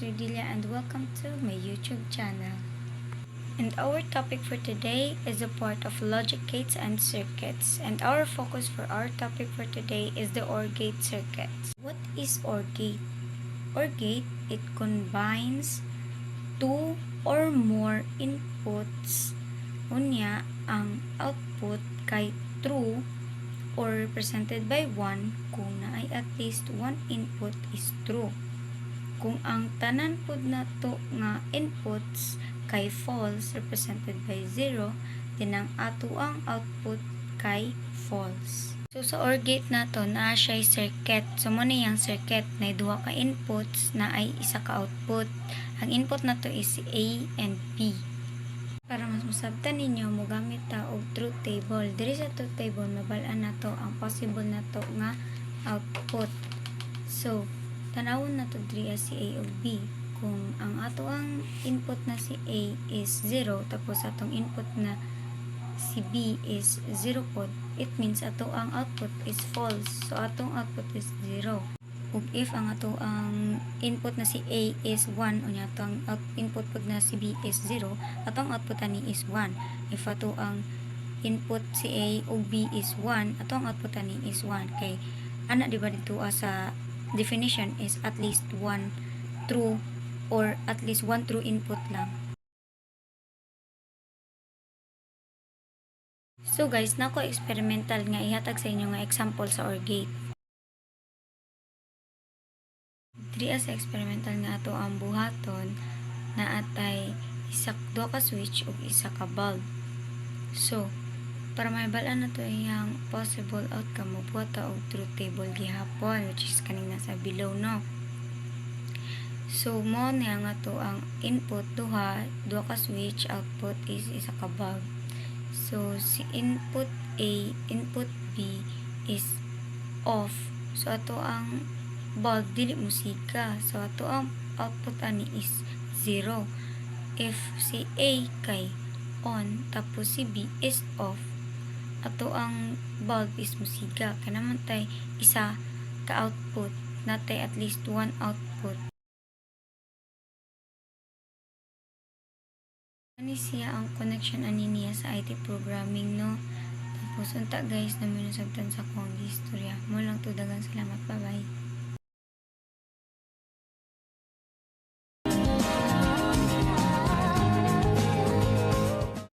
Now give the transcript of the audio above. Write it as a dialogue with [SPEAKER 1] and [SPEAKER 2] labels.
[SPEAKER 1] Miss Rodilia and welcome to my YouTube channel. And our topic for today is a part of logic gates and circuits. And our focus for our topic for today is the OR gate circuits. What is OR gate? OR gate, it combines two or more inputs. Unya, ang output kay true or represented by 1 kung na ay at least one input is true. Kung ang tanan pod nato nga inputs kay false represented by 0, din ang ato ang output kay false. So sa OR gate nato naa siya circuit. So mo na yang circuit na duha ka inputs na ay isa ka output. Ang input nato is A and B. Para mas masabtan ninyo, mogamit ta og truth table. Diri sa truth table, mabal-an nato ang possible nato nga output. So, tanawon nato diri si A ug B. Kung ang ato ang input na si A is 0, tapos atong input na si B is 0 pod, it means ato ang output is false. So, atong output is 0. Ug if ang ato ang input na si A is 1 unya atong input pud na si B is 0, atong output ani is 1. If ato ang input si A ug B is 1, atong output ani is 1. Kay ana di ba dito sa definition is at least one true or at least one true input lang. So guys, nako experimental nga ihatag sa inyo nga example sa OR gate. Diri sa experimental nga ato ang buhaton na atay duha ka switch ug isa ka bulb. So, para mahibalaan nato iyang possible outcome, mobuhat ta og truth table gihapon, which is kaning nasa below, no? So, mo niya nga to ang input duha ka switch, output is isa ka bulb. So, si input A, input B is off. So, ato ang bulb dili musika. So, ato ang output ani is 0. If si A kay on, tapos si B is off, ato ang bulb is musika. Kanaman tay isa ka output, natay at least one output. Ani siya ang connection ani niya sa IT programming, no? Tapos unta guys, namin nasabtan sa kong istorya. Mo lang to, dagang salamat, bye bye.